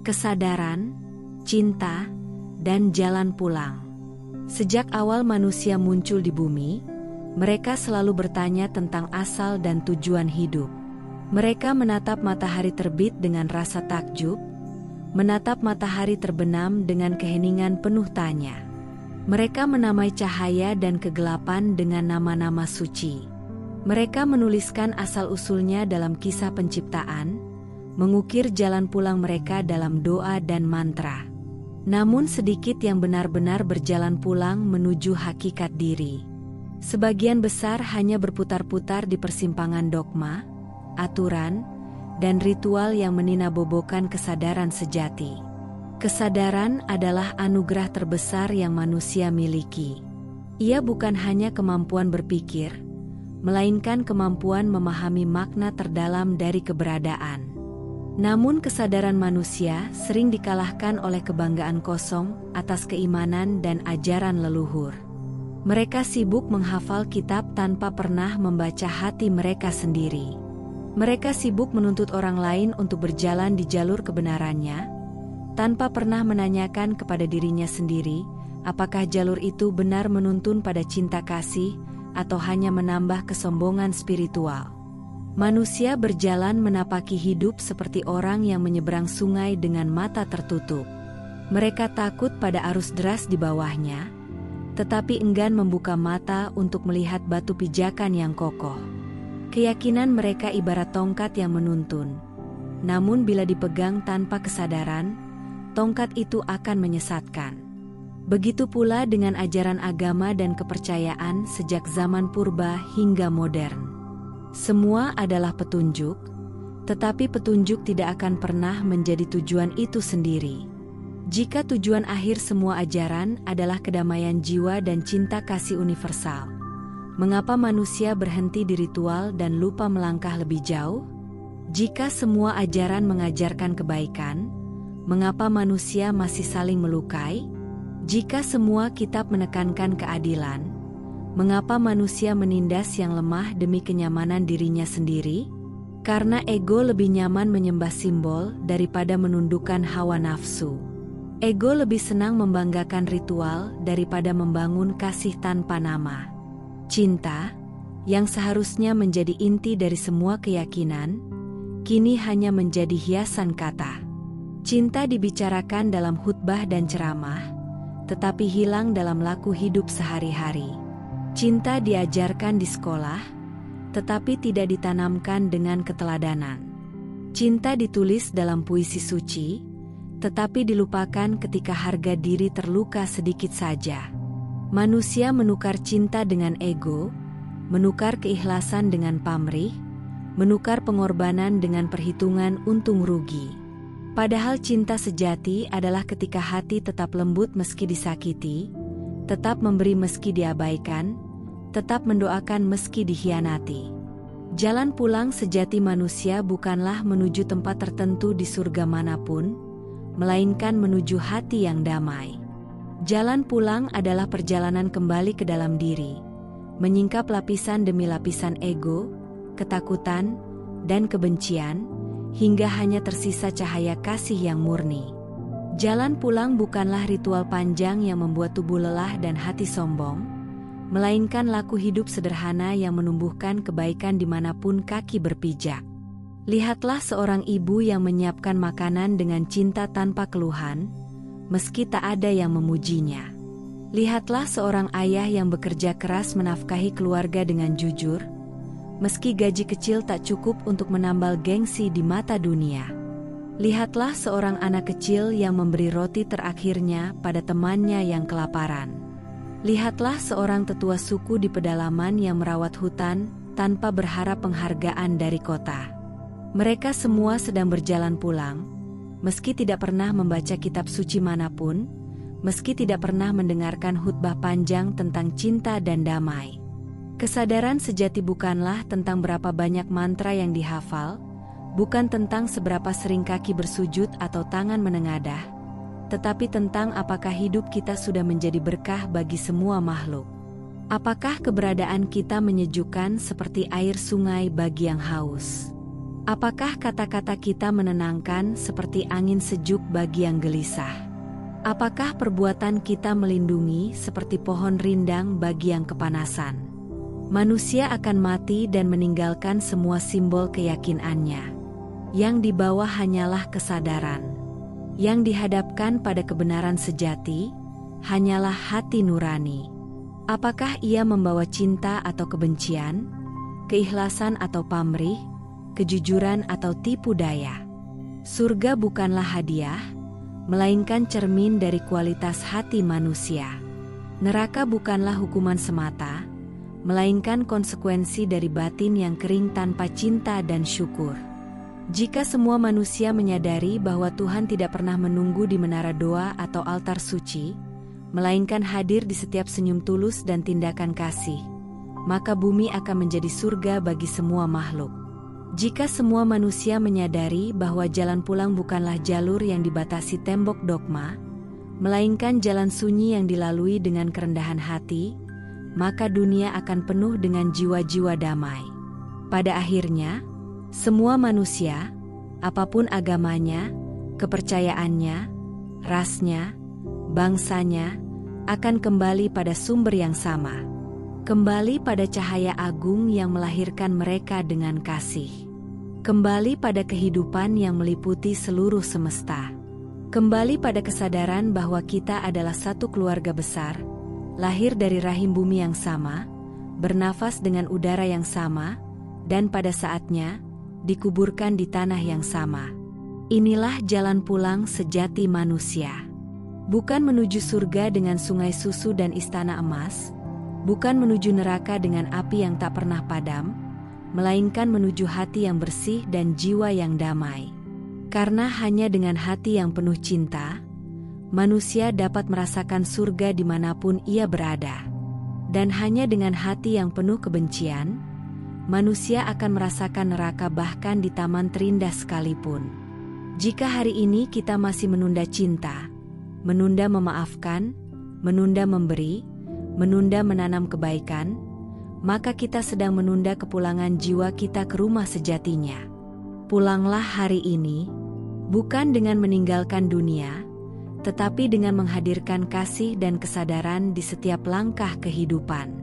kesadaran, cinta, dan jalan pulang. Sejak awal manusia muncul di bumi, mereka selalu bertanya tentang asal dan tujuan hidup. Mereka menatap matahari terbit dengan rasa takjub, menatap matahari terbenam dengan keheningan penuh tanya. Mereka menamai cahaya dan kegelapan dengan nama-nama suci. Mereka menuliskan asal-usulnya dalam kisah penciptaan, mengukir jalan pulang mereka dalam doa dan mantra. Namun sedikit yang benar-benar berjalan pulang menuju hakikat diri. Sebagian besar hanya berputar-putar di persimpangan dogma, aturan, dan ritual yang meninabobokan kesadaran sejati. Kesadaran adalah anugerah terbesar yang manusia miliki. Ia bukan hanya kemampuan berpikir, melainkan kemampuan memahami makna terdalam dari keberadaan. Namun kesadaran manusia sering dikalahkan oleh kebanggaan kosong atas keimanan dan ajaran leluhur. Mereka sibuk menghafal kitab tanpa pernah membaca hati mereka sendiri. Mereka sibuk menuntut orang lain untuk berjalan di jalur kebenarannya, tanpa pernah menanyakan kepada dirinya sendiri, apakah jalur itu benar menuntun pada cinta kasih, atau hanya menambah kesombongan spiritual. Manusia berjalan menapaki hidup seperti orang yang menyeberang sungai dengan mata tertutup. Mereka takut pada arus deras di bawahnya, tetapi enggan membuka mata untuk melihat batu pijakan yang kokoh. Keyakinan mereka ibarat tongkat yang menuntun. Namun bila dipegang tanpa kesadaran, tongkat itu akan menyesatkan. Begitu pula dengan ajaran agama dan kepercayaan sejak zaman purba hingga modern. Semua adalah petunjuk, tetapi petunjuk tidak akan pernah menjadi tujuan itu sendiri. Jika tujuan akhir semua ajaran adalah kedamaian jiwa dan cinta kasih universal, mengapa manusia berhenti di ritual dan lupa melangkah lebih jauh? Jika semua ajaran mengajarkan kebaikan, mengapa manusia masih saling melukai? Jika semua kitab menekankan keadilan, mengapa manusia menindas yang lemah demi kenyamanan dirinya sendiri? Karena ego lebih nyaman menyembah simbol daripada menundukkan hawa nafsu. Ego lebih senang membanggakan ritual daripada membangun kasih tanpa nama. Cinta, yang seharusnya menjadi inti dari semua keyakinan, kini hanya menjadi hiasan kata. Cinta dibicarakan dalam khutbah dan ceramah, tetapi hilang dalam laku hidup sehari-hari. Cinta diajarkan di sekolah, tetapi tidak ditanamkan dengan keteladanan. Cinta ditulis dalam puisi suci, tetapi dilupakan ketika harga diri terluka sedikit saja. Manusia menukar cinta dengan ego, menukar keikhlasan dengan pamrih, menukar pengorbanan dengan perhitungan untung rugi. Padahal cinta sejati adalah ketika hati tetap lembut meski disakiti, tetap memberi meski diabaikan, tetap mendoakan meski dikhianati. Jalan pulang sejati manusia bukanlah menuju tempat tertentu di surga manapun, melainkan menuju hati yang damai. Jalan pulang adalah perjalanan kembali ke dalam diri, menyingkap lapisan demi lapisan ego, ketakutan, dan kebencian, hingga hanya tersisa cahaya kasih yang murni. Jalan pulang bukanlah ritual panjang yang membuat tubuh lelah dan hati sombong, melainkan laku hidup sederhana yang menumbuhkan kebaikan dimanapun kaki berpijak. Lihatlah seorang ibu yang menyiapkan makanan dengan cinta tanpa keluhan, meski tak ada yang memujinya. Lihatlah seorang ayah yang bekerja keras menafkahi keluarga dengan jujur, meski gaji kecil tak cukup untuk menambal gengsi di mata dunia. Lihatlah seorang anak kecil yang memberi roti terakhirnya pada temannya yang kelaparan. Lihatlah seorang tetua suku di pedalaman yang merawat hutan tanpa berharap penghargaan dari kota. Mereka semua sedang berjalan pulang, meski tidak pernah membaca kitab suci manapun, meski tidak pernah mendengarkan khutbah panjang tentang cinta dan damai. Kesadaran sejati bukanlah tentang berapa banyak mantra yang dihafal, bukan tentang seberapa sering kaki bersujud atau tangan menengadah, tetapi tentang apakah hidup kita sudah menjadi berkah bagi semua makhluk. Apakah keberadaan kita menyejukkan seperti air sungai bagi yang haus? Apakah kata-kata kita menenangkan seperti angin sejuk bagi yang gelisah? Apakah perbuatan kita melindungi seperti pohon rindang bagi yang kepanasan? Manusia akan mati dan meninggalkan semua simbol keyakinannya. Yang dibawa hanyalah kesadaran. Yang dihadapkan pada kebenaran sejati, hanyalah hati nurani. Apakah ia membawa cinta atau kebencian, keikhlasan atau pamrih, kejujuran atau tipu daya? Surga bukanlah hadiah, melainkan cermin dari kualitas hati manusia. Neraka bukanlah hukuman semata, melainkan konsekuensi dari batin yang kering tanpa cinta dan syukur. Jika semua manusia menyadari bahwa Tuhan tidak pernah menunggu di menara doa atau altar suci, melainkan hadir di setiap senyum tulus dan tindakan kasih, maka bumi akan menjadi surga bagi semua makhluk. Jika semua manusia menyadari bahwa jalan pulang bukanlah jalur yang dibatasi tembok dogma, melainkan jalan sunyi yang dilalui dengan kerendahan hati, maka dunia akan penuh dengan jiwa-jiwa damai. Pada akhirnya, semua manusia, apapun agamanya, kepercayaannya, rasnya, bangsanya, akan kembali pada sumber yang sama. Kembali pada cahaya agung yang melahirkan mereka dengan kasih. Kembali pada kehidupan yang meliputi seluruh semesta. Kembali pada kesadaran bahwa kita adalah satu keluarga besar, lahir dari rahim bumi yang sama, bernafas dengan udara yang sama, dan pada saatnya, dikuburkan di tanah yang sama. Inilah jalan pulang sejati manusia. Bukan menuju surga dengan sungai susu dan istana emas, bukan menuju neraka dengan api yang tak pernah padam, melainkan menuju hati yang bersih dan jiwa yang damai. Karena hanya dengan hati yang penuh cinta, manusia dapat merasakan surga dimanapun ia berada. Dan hanya dengan hati yang penuh kebencian, manusia akan merasakan neraka bahkan di taman terindah sekalipun. Jika hari ini kita masih menunda cinta, menunda memaafkan, menunda memberi, menunda menanam kebaikan, maka kita sedang menunda kepulangan jiwa kita ke rumah sejatinya. Pulanglah hari ini, bukan dengan meninggalkan dunia, tetapi dengan menghadirkan kasih dan kesadaran di setiap langkah kehidupan.